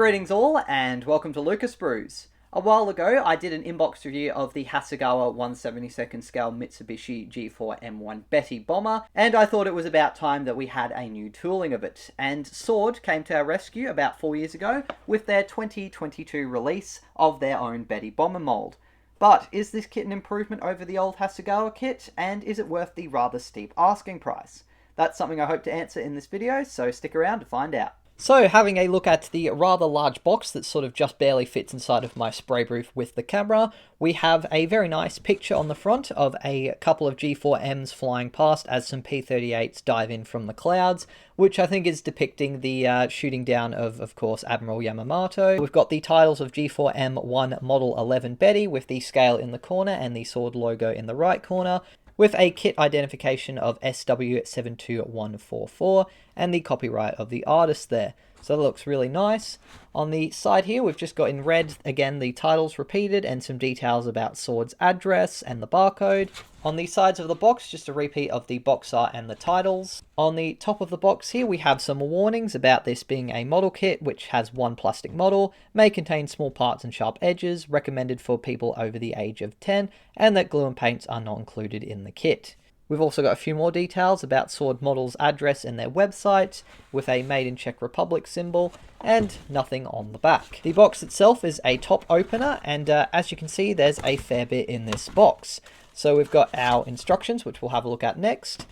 Greetings all, and welcome to Lucas Brews. A while ago, I did an inbox review of the Hasegawa 1/72nd scale Mitsubishi G4M1 Betty bomber, and I thought it was about time that we had a new tooling of it. And Sword came to our rescue about 4 years ago with their 2022 release of their own Betty bomber mould. But is this kit an improvement over the old Hasegawa kit, and is it worth the rather steep asking price? That's something I hope to answer in this video, so stick around to find out. So, having a look at the rather large box that sort of just barely fits inside of my spray booth with the camera, we have a very nice picture on the front of a couple of G4Ms flying past as some P-38s dive in from the clouds, which I think is depicting the shooting down of course, Admiral Yamamoto. We've got the titles of G4M1 Model 11 Betty with the scale in the corner and the Sword logo in the right corner, with a kit identification of SW72144 and the copyright of the artist there. So that looks really nice. On the side here, we've just got in red, again, the titles repeated and some details about Sword's address and the barcode. On the sides of the box, just a repeat of the box art and the titles. On the top of the box here, we have some warnings about this being a model kit, which has one plastic model, may contain small parts and sharp edges, recommended for people over the age of 10, and that glue and paints are not included in the kit. We've also got a few more details about Sword Model's address and their website, with a Made in Czech Republic symbol, and nothing on the back. The box itself is a top opener, and as you can see, there's a fair bit in this box. So we've got our instructions, which we'll have a look at next.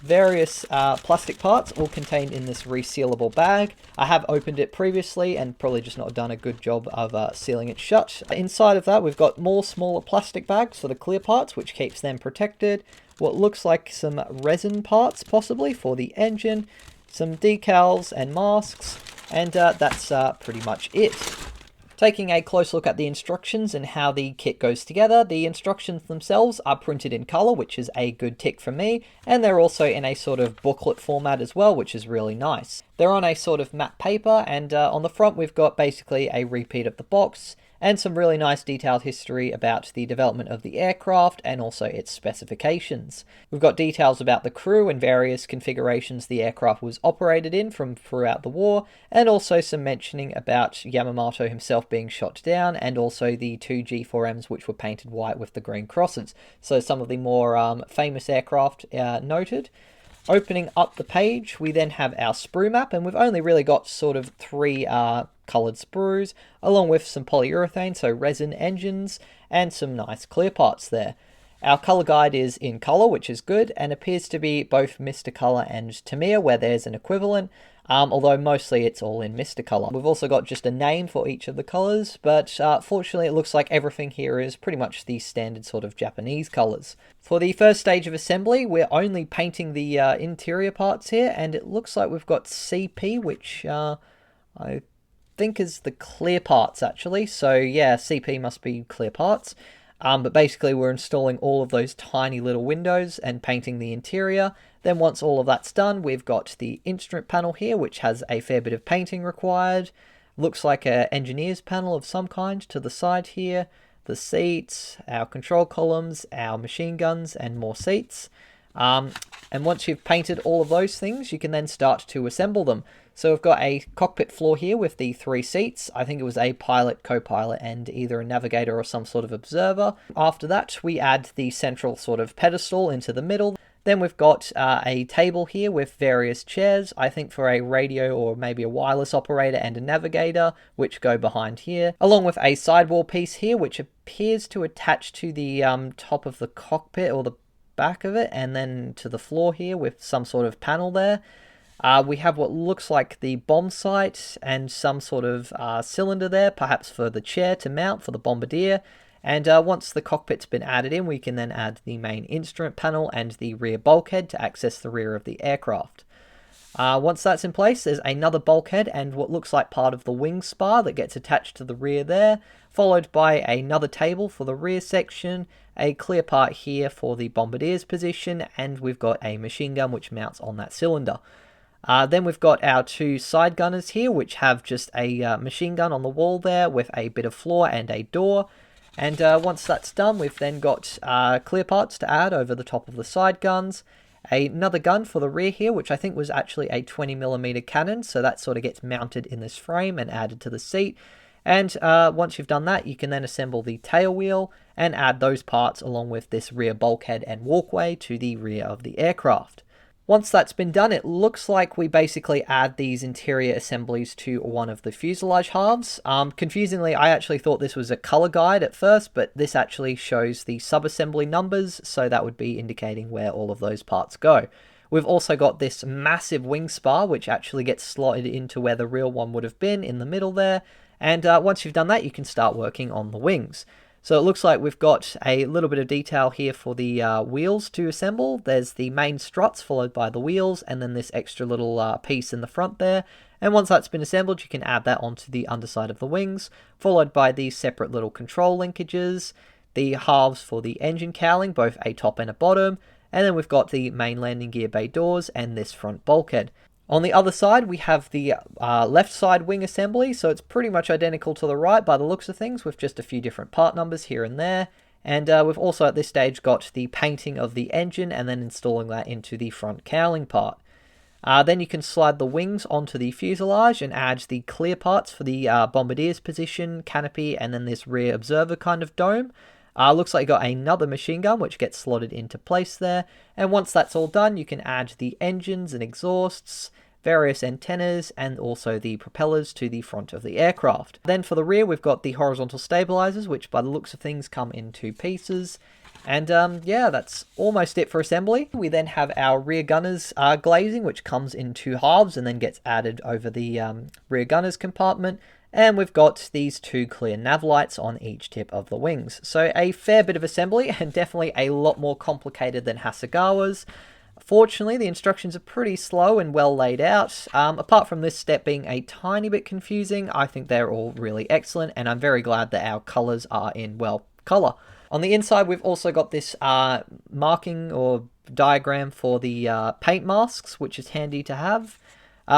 Various plastic parts all contained in this resealable bag. I have opened it previously and probably just not done a good job of sealing it shut. Inside of that, we've got more smaller plastic bags for the clear parts, which keeps them protected. What looks like some resin parts, possibly, for the engine, some decals and masks, and that's pretty much it. Taking a close look at the instructions and how the kit goes together, the instructions themselves are printed in colour, which is a good tick for me, and they're also in a sort of booklet format as well, which is really nice. They're on a sort of matte paper, and on the front we've got basically a repeat of the box, and some really nice detailed history about the development of the aircraft and also its specifications. We've got details about the crew and various configurations the aircraft was operated in from throughout the war, and also some mentioning about Yamamoto himself being shot down, and also the two G4Ms which were painted white with the green crosses. So some of the more famous aircraft noted. Opening up the page, we then have our sprue map, and we've only really got sort of three coloured sprues, along with some polyurethane, so resin engines, and some nice clear parts there. Our colour guide is in colour, which is good, and appears to be both Mr. Colour and Tamiya, where there's an equivalent, although mostly it's all in Mr. Colour. We've also got just a name for each of the colours, but fortunately it looks like everything here is pretty much the standard sort of Japanese colours. For the first stage of assembly, we're only painting the interior parts here, and it looks like we've got CP, which I think is the clear parts actually, so yeah, CP must be clear parts. But basically we're installing all of those tiny little windows and painting the interior. Then once all of that's done, we've got the instrument panel here, which has a fair bit of painting required. Looks like an engineer's panel of some kind to the side here. The seats, our control columns, our machine guns, and more seats. And once you've painted all of those things, you can then start to assemble them. So we've got a cockpit floor here with the three seats. I think it was a pilot, co-pilot, and either a navigator or some sort of observer. After that, we add the central sort of pedestal into the middle. Then we've got a table here with various chairs, I think for a radio or maybe a wireless operator and a navigator, which go behind here, along with a sidewall piece here, which appears to attach to the top of the cockpit or the back of it, and then to the floor here with some sort of panel there. We have what looks like the bomb sight and some sort of cylinder there, perhaps for the chair to mount for the bombardier. And once the cockpit's been added in, we can then add the main instrument panel and the rear bulkhead to access the rear of the aircraft. Once that's in place, there's another bulkhead and what looks like part of the wing spar that gets attached to the rear there, followed by another table for the rear section, a clear part here for the bombardier's position, and we've got a machine gun which mounts on that cylinder. Then we've got our two side gunners here, which have just a machine gun on the wall there with a bit of floor and a door. And once that's done, we've then got clear parts to add over the top of the side guns. Another gun for the rear here, which I think was actually a 20mm cannon, so that sort of gets mounted in this frame and added to the seat. And once you've done that, you can then assemble the tail wheel and add those parts along with this rear bulkhead and walkway to the rear of the aircraft. Once that's been done, it looks like we basically add these interior assemblies to one of the fuselage halves. Confusingly, I actually thought this was a color guide at first, but this actually shows the sub-assembly numbers, so that would be indicating where all of those parts go. We've also got this massive wing spar, which actually gets slotted into where the real one would have been in the middle there. And once you've done that, you can start working on the wings. So it looks like we've got a little bit of detail here for the wheels to assemble. There's the main struts followed by the wheels, and then this extra little piece in the front there. And once that's been assembled, you can add that onto the underside of the wings, followed by these separate little control linkages, the halves for the engine cowling, both a top and a bottom, and then we've got the main landing gear bay doors and this front bulkhead. On the other side, we have the left side wing assembly, so it's pretty much identical to the right by the looks of things, with just a few different part numbers here and there. And we've also at this stage got the painting of the engine and then installing that into the front cowling part. Then you can slide the wings onto the fuselage and add the clear parts for the bombardier's position, canopy, and then this rear observer kind of dome. Looks like you got another machine gun which gets slotted into place there, and once that's all done you can add the engines and exhausts, various antennas, and also the propellers to the front of the aircraft. Then for the rear we've got the horizontal stabilizers, which by the looks of things come in two pieces. And yeah, that's almost it for assembly. We then have our rear gunners glazing, which comes in two halves and then gets added over the rear gunners compartment. And we've got these two clear nav lights on each tip of the wings. So a fair bit of assembly, and definitely a lot more complicated than Hasegawa's. Fortunately, the instructions are pretty slow and well laid out. Apart from this step being a tiny bit confusing, I think they're all really excellent, and I'm very glad that our colors are in, well, color. On the inside, we've also got this marking or diagram for the paint masks, which is handy to have.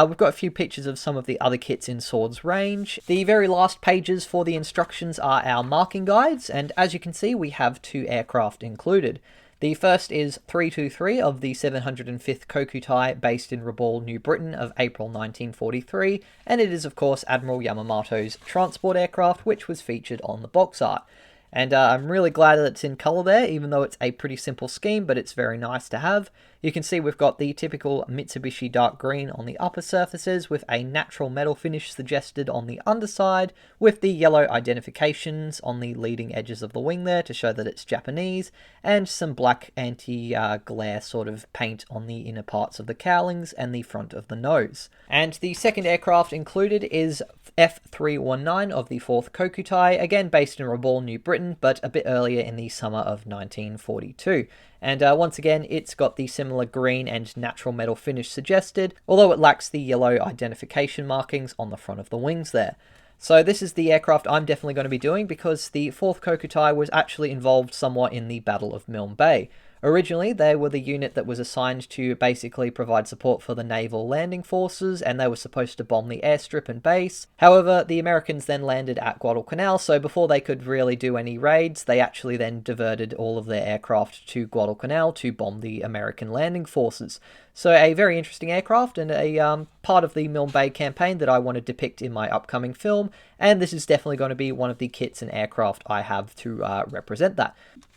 We've got a few pictures of some of the other kits in Sword's range. The very last pages for the instructions are our marking guides, and as you can see, we have two aircraft included. The first is 323 of the 705th Kokutai, based in Rabaul, New Britain, of April 1943, and it is of course Admiral Yamamoto's transport aircraft, which was featured on the box art. And I'm really glad that it's in colour there, even though it's a pretty simple scheme, but it's very nice to have. You can see we've got the typical Mitsubishi dark green on the upper surfaces, with a natural metal finish suggested on the underside, with the yellow identifications on the leading edges of the wing there to show that it's Japanese, and some black anti-glare sort of paint on the inner parts of the cowlings and the front of the nose. And the second aircraft included is F319 of the 4th Kokutai, again based in Rabaul, New Britain, but a bit earlier in the summer of 1942. And once again, it's got the similar green and natural metal finish suggested, although it lacks the yellow identification markings on the front of the wings there. So this is the aircraft I'm definitely going to be doing, because the 4th Kokutai was actually involved somewhat in the Battle of Milne Bay. Originally, they were the unit that was assigned to basically provide support for the naval landing forces, and they were supposed to bomb the airstrip and base. However, the Americans then landed at Guadalcanal, so before they could really do any raids, they actually then diverted all of their aircraft to Guadalcanal to bomb the American landing forces. So a very interesting aircraft, and a part of the Milne Bay campaign that I want to depict in my upcoming film, and this is definitely going to be one of the kits and aircraft I have to represent that.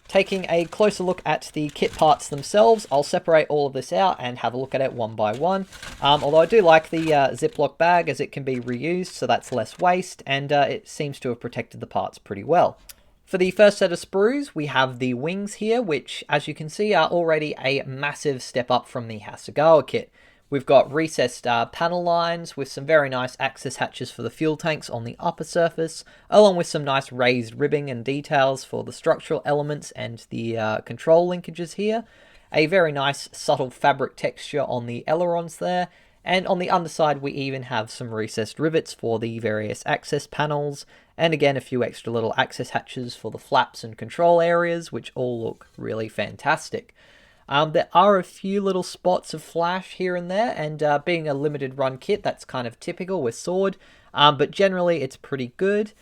Taking a closer look at the kit parts themselves, I'll separate all of this out and have a look at it one by one. Although I do like the Ziploc bag, as it can be reused, so that's less waste, and it seems to have protected the parts pretty well. For the first set of sprues, we have the wings here, which, as you can see, are already a massive step up from the Hasegawa kit. We've got recessed panel lines with some very nice access hatches for the fuel tanks on the upper surface, along with some nice raised ribbing and details for the structural elements and the control linkages here. A very nice subtle fabric texture on the ailerons there, and on the underside we even have some recessed rivets for the various access panels, and again a few extra little access hatches for the flaps and control areas, which all look really fantastic. There are a few little spots of flash here and there, and being a limited run kit, that's kind of typical with Sword, but generally it's pretty good.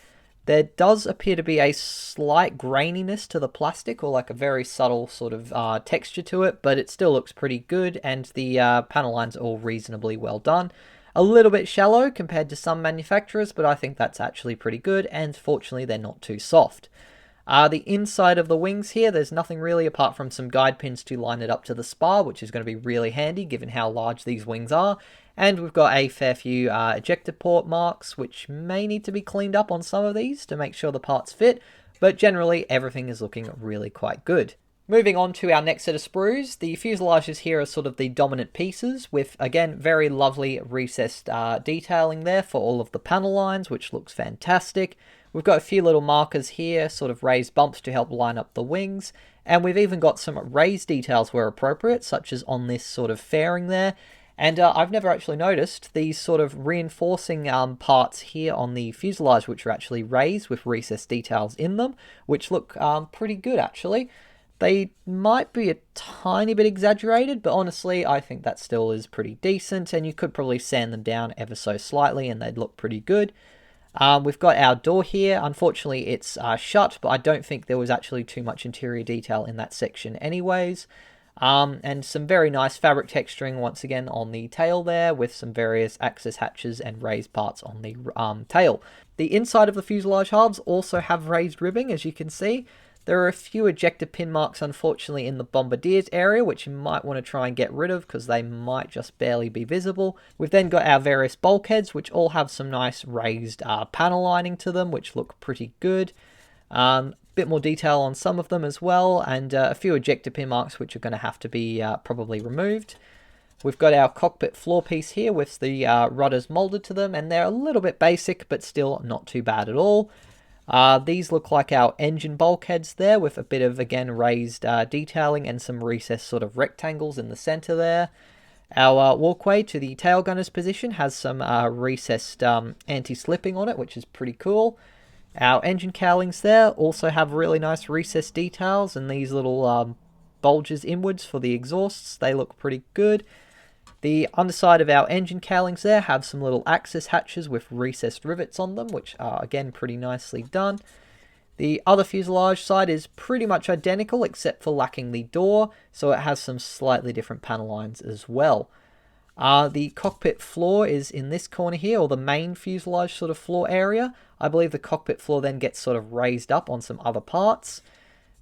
There does appear to be a slight graininess to the plastic, or like a very subtle sort of texture to it, but it still looks pretty good, and the panel lines are all reasonably well done. A little bit shallow compared to some manufacturers, but I think that's actually pretty good, and fortunately they're not too soft. The inside of the wings here, there's nothing really apart from some guide pins to line it up to the spar, which is going to be really handy given how large these wings are. And we've got a fair few ejector port marks, which may need to be cleaned up on some of these to make sure the parts fit, but generally everything is looking really quite good. Moving on to our next set of sprues, the fuselages here are sort of the dominant pieces with, again, very lovely recessed detailing there for all of the panel lines, which looks fantastic. We've got a few little markers here, sort of raised bumps to help line up the wings, and we've even got some raised details where appropriate, such as on this sort of fairing there. And I've never actually noticed these sort of reinforcing parts here on the fuselage, which are actually raised with recessed details in them, which look pretty good actually. They might be a tiny bit exaggerated, but honestly, I think that still is pretty decent, and you could probably sand them down ever so slightly and they'd look pretty good. We've got our door here. Unfortunately, it's shut, but I don't think there was actually too much interior detail in that section anyways. And some very nice fabric texturing once again on the tail there, with some various access hatches and raised parts on the tail. The inside of the fuselage halves also have raised ribbing, as you can see. There are a few ejector pin marks, unfortunately, in the bombardiers area, which you might want to try and get rid of because they might just barely be visible. We've then got our various bulkheads, which all have some nice raised panel lining to them, which look pretty good. Bit more detail on some of them as well, and a few ejector pin marks, which are going to have to be probably removed. We've got our cockpit floor piece here with the rudders molded to them, and they're a little bit basic, but still not too bad at all. These look like our engine bulkheads there, with a bit of, again, raised detailing and some recessed sort of rectangles in the center there. Our walkway to the tail gunner's position has some recessed anti-slipping on it, which is pretty cool. Our engine cowlings there also have really nice recessed details, and these little bulges inwards for the exhausts, they look pretty good. The underside of our engine cowlings there have some little access hatches with recessed rivets on them, which are again pretty nicely done. The other fuselage side is pretty much identical except for lacking the door, so it has some slightly different panel lines as well. The cockpit floor is in this corner here, or the main fuselage sort of floor area. I believe the cockpit floor then gets sort of raised up on some other parts.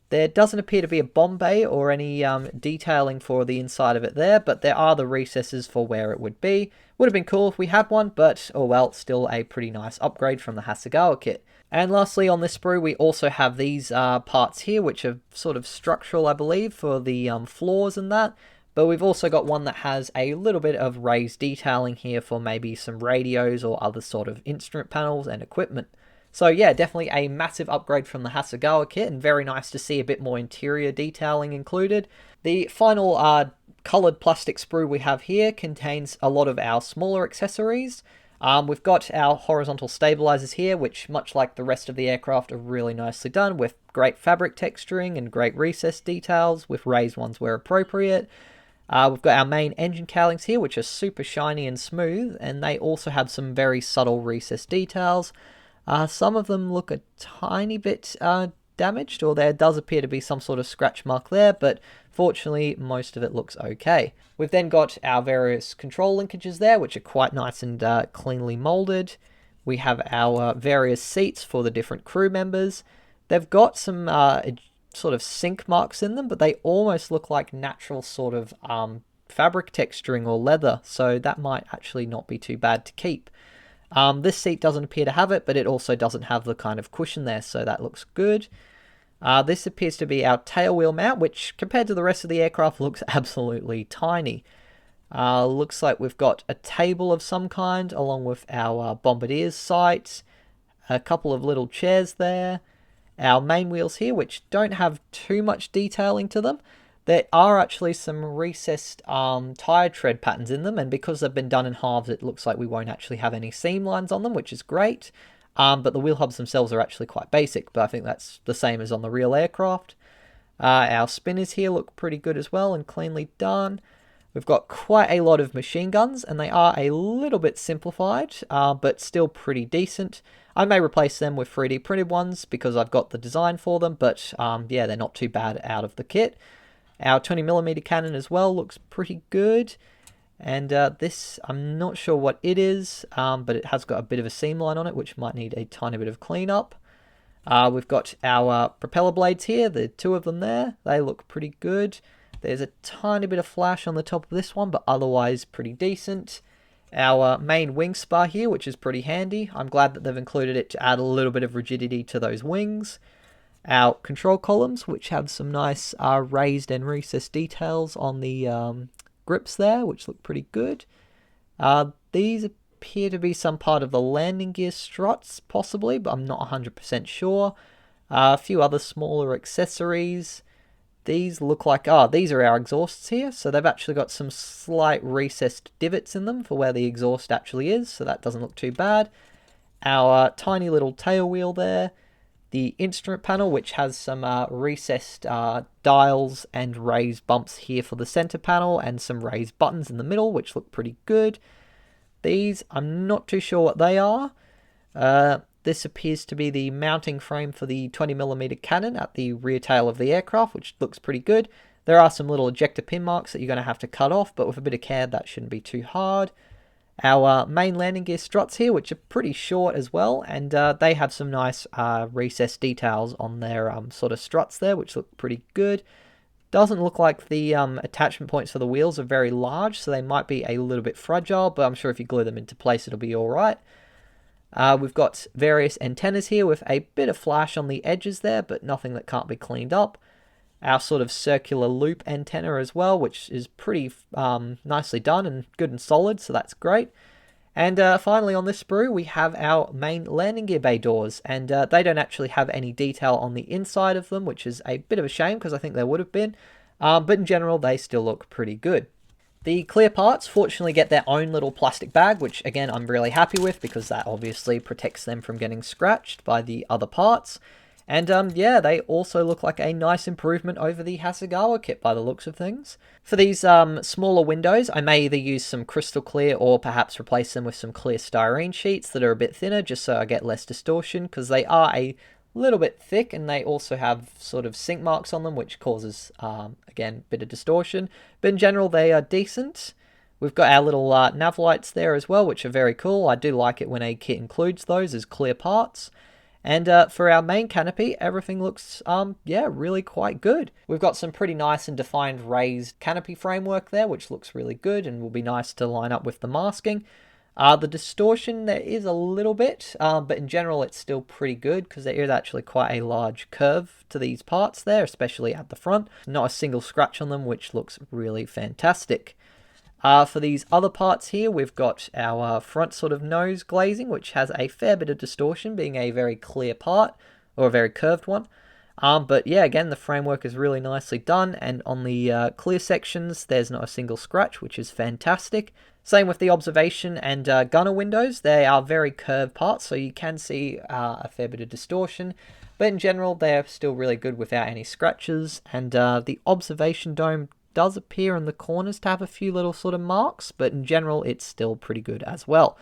There doesn't appear to be a bomb bay or any detailing for the inside of it there, but there are the recesses for where it would be. Would have been cool if we had one, but oh well, still a pretty nice upgrade from the Hasegawa kit. And lastly, on this sprue, we also have these parts here, which are sort of structural, I believe, for the floors and that. But we've also got one that has a little bit of raised detailing here for maybe some radios or other sort of instrument panels and equipment. So yeah, definitely a massive upgrade from the Hasegawa kit, and very nice to see a bit more interior detailing included. The final coloured plastic sprue we have here contains a lot of our smaller accessories. We've got our horizontal stabilizers here, which, much like the rest of the aircraft, are really nicely done with great fabric texturing and great recessed details with raised ones where appropriate. We've got our main engine cowlings here, which are super shiny and smooth, and they also have some very subtle recessed details. Some of them look a tiny bit damaged, or there does appear to be some sort of scratch mark there, but fortunately most of it looks okay. We've then got our various control linkages there, which are quite nice and cleanly molded. We have our various seats for the different crew members. They've got some sort of sink marks in them, but they almost look like natural sort of fabric texturing or leather, so that might actually not be too bad to keep. This seat doesn't appear to have it, but it also doesn't have the kind of cushion there, so that looks good. This appears to be our tail wheel mount, which compared to the rest of the aircraft looks absolutely tiny. Looks like we've got a table of some kind along with our bombardier's sight, a couple of little chairs there, our main wheels here, which don't have too much detailing to them. There are actually some recessed tyre tread patterns in them, and because they've been done in halves, it looks like we won't actually have any seam lines on them, which is great. But the wheel hubs themselves are actually quite basic, but I think that's the same as on the real aircraft. Our spinners here look pretty good as well and cleanly done. We've got quite a lot of machine guns, and they are a little bit simplified, but still pretty decent. I may replace them with 3D printed ones because I've got the design for them, but yeah, they're not too bad out of the kit. Our 20mm cannon as well looks pretty good. And this, I'm not sure what it is, but it has got a bit of a seam line on it, which might need a tiny bit of cleanup. We've got our propeller blades here, the two of them there. They look pretty good. There's a tiny bit of flash on the top of this one, but otherwise pretty decent. Our main wing spar here, which is pretty handy. I'm glad that they've included it to add a little bit of rigidity to those wings. Our control columns, which have some nice raised and recessed details on the grips there, which look pretty good. These appear to be some part of the landing gear struts, possibly, but I'm not 100% sure. A few other smaller accessories. These look like, these are our exhausts here, so they've actually got some slight recessed divots in them for where the exhaust actually is, so that doesn't look too bad. Our tiny little tail wheel there. The instrument panel, which has some recessed dials and raised bumps here for the center panel, and some raised buttons in the middle, which look pretty good. These, I'm not too sure what they are. This appears to be the mounting frame for the 20mm cannon at the rear tail of the aircraft, which looks pretty good. There are some little ejector pin marks that you're going to have to cut off, but with a bit of care, that shouldn't be too hard. Our main landing gear struts here, which are pretty short as well, and they have some nice recessed details on their sort of struts there, which look pretty good. Doesn't look like the attachment points for the wheels are very large, so they might be a little bit fragile, but I'm sure if you glue them into place, it'll be alright. We've got various antennas here with a bit of flash on the edges there, but nothing that can't be cleaned up. Our sort of circular loop antenna as well, which is pretty nicely done and good and solid, so that's great. And finally on this sprue, we have our main landing gear bay doors, and they don't actually have any detail on the inside of them, which is a bit of a shame because I think there would have been, but in general, they still look pretty good. The clear parts fortunately get their own little plastic bag, which again I'm really happy with because that obviously protects them from getting scratched by the other parts. And yeah, they also look like a nice improvement over the Hasegawa kit by the looks of things. For these smaller windows, I may either use some crystal clear or perhaps replace them with some clear styrene sheets that are a bit thinner just so I get less distortion, because they are a little bit thick and they also have sort of sink marks on them, which causes, again, a bit of distortion. But in general, they are decent. We've got our little nav lights there as well, which are very cool. I do like it when a kit includes those as clear parts. And for our main canopy, everything looks, yeah, really quite good. We've got some pretty nice and defined raised canopy framework there, which looks really good and will be nice to line up with the masking. The distortion, there is a little bit, but in general it's still pretty good because there is actually quite a large curve to these parts there, especially at the front. Not a single scratch on them, which looks really fantastic. For these other parts here, we've got our front sort of nose glazing, which has a fair bit of distortion, being a very clear part, or a very curved one. But yeah, again, the framework is really nicely done, and on the clear sections, there's not a single scratch, which is fantastic. Same with the observation and gunner windows. They are very curved parts, so you can see a fair bit of distortion. But in general, they're still really good without any scratches. And the observation dome does appear in the corners to have a few little sort of marks, but in general, it's still pretty good as well.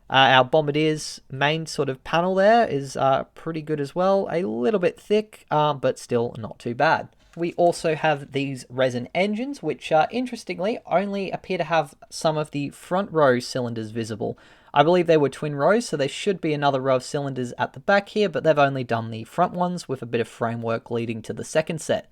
Our bombardier's main sort of panel there is pretty good as well. A little bit thick, but still not too bad. We also have these resin engines, which interestingly only appear to have some of the front row cylinders visible. I believe they were twin rows, so there should be another row of cylinders at the back here, but they've only done the front ones with a bit of framework leading to the second set.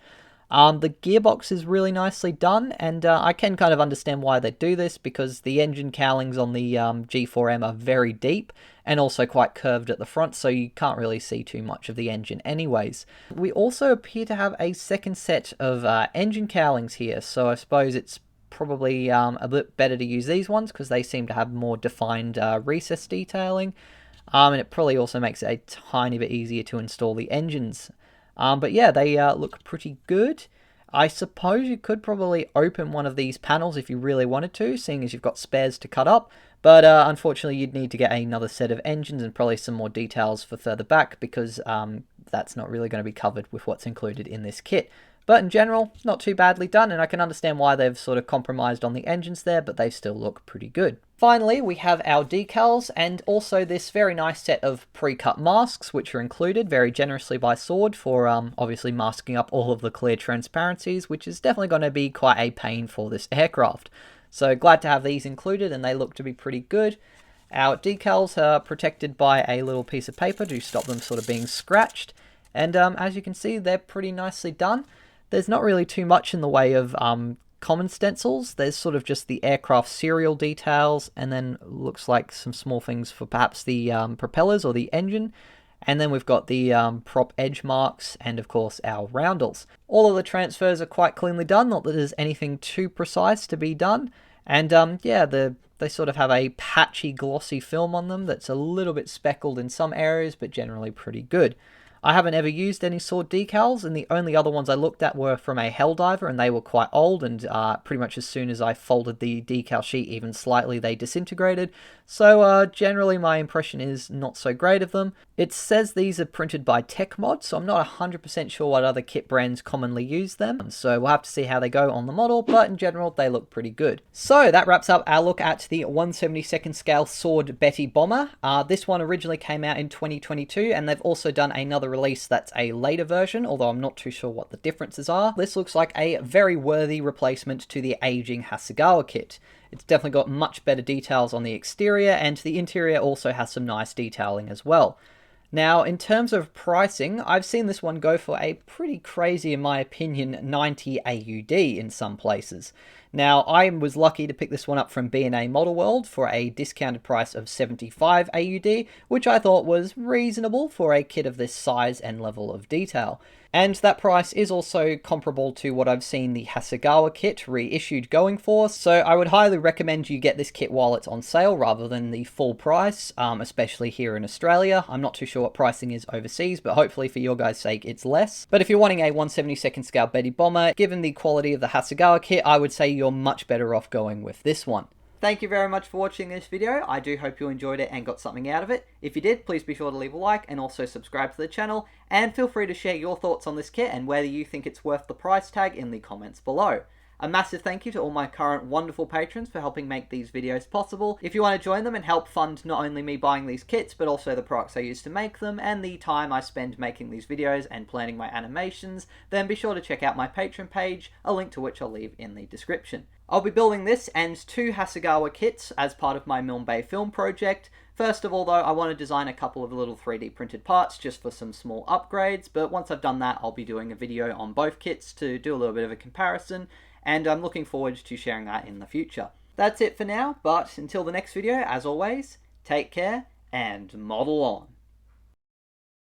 The gearbox is really nicely done, and I can kind of understand why they do this, because the engine cowlings on the G4M are very deep and also quite curved at the front, so you can't really see too much of the engine anyways. We also appear to have a second set of engine cowlings here, so I suppose it's probably a bit better to use these ones because they seem to have more defined recess detailing, and it probably also makes it a tiny bit easier to install the engines. But yeah, they look pretty good. I suppose you could probably open one of these panels if you really wanted to, seeing as you've got spares to cut up. But unfortunately, you'd need to get another set of engines and probably some more details for further back, because that's not really going to be covered with what's included in this kit. But in general, not too badly done, and I can understand why they've sort of compromised on the engines there, but they still look pretty good. Finally, we have our decals, and also this very nice set of pre-cut masks, which are included very generously by Sword for obviously masking up all of the clear transparencies, which is definitely going to be quite a pain for this aircraft. So glad to have these included, and they look to be pretty good. Our decals are protected by a little piece of paper to stop them sort of being scratched, and as you can see, they're pretty nicely done. There's not really too much in the way of common stencils. There's sort of just the aircraft serial details, and then looks like some small things for perhaps the propellers or the engine. And then we've got the prop edge marks, and of course our roundels. All of the transfers are quite cleanly done, not that there's anything too precise to be done. And yeah, they sort of have a patchy glossy film on them that's a little bit speckled in some areas, but generally pretty good. I haven't ever used any Sword decals, and the only other ones I looked at were from a Helldiver, and they were quite old, and pretty much as soon as I folded the decal sheet even slightly, they disintegrated. So generally my impression is not so great of them. It says these are printed by TechMod, so I'm not 100% sure what other kit brands commonly use them. So we'll have to see how they go on the model, but in general they look pretty good. So that wraps up our look at the 1/72nd scale Sword Betty bomber. This one originally came out in 2022, and they've also done another release that's a later version, although I'm not too sure what the differences are. This looks like a very worthy replacement to the aging Hasegawa kit. It's definitely got much better details on the exterior, and the interior also has some nice detailing as well. Now, in terms of pricing, I've seen this one go for a pretty crazy, in my opinion, 90 AUD in some places. Now, I was lucky to pick this one up from B&A Model World for a discounted price of 75 AUD, which I thought was reasonable for a kit of this size and level of detail. And that price is also comparable to what I've seen the Hasegawa kit reissued going for, so I would highly recommend you get this kit while it's on sale rather than the full price, especially here in Australia. I'm not too sure what pricing is overseas, but hopefully for your guys' sake it's less. But if you're wanting a 1/72nd scale Betty bomber, given the quality of the Hasegawa kit, I would say you're much better off going with this one. Thank you very much for watching this video. I do hope you enjoyed it and got something out of it. If you did, please be sure to leave a like and also subscribe to the channel, and feel free to share your thoughts on this kit and whether you think it's worth the price tag in the comments below. A massive thank you to all my current wonderful patrons for helping make these videos possible. If you want to join them and help fund not only me buying these kits, but also the products I use to make them and the time I spend making these videos and planning my animations, then be sure to check out my Patreon page, a link to which I'll leave in the description. I'll be building this and 2 Hasegawa kits as part of my Milne Bay film project. First of all though, I want to design a couple of little 3D printed parts just for some small upgrades, but once I've done that I'll be doing a video on both kits to do a little bit of a comparison, and I'm looking forward to sharing that in the future. That's it for now, but until the next video, as always, take care and model on.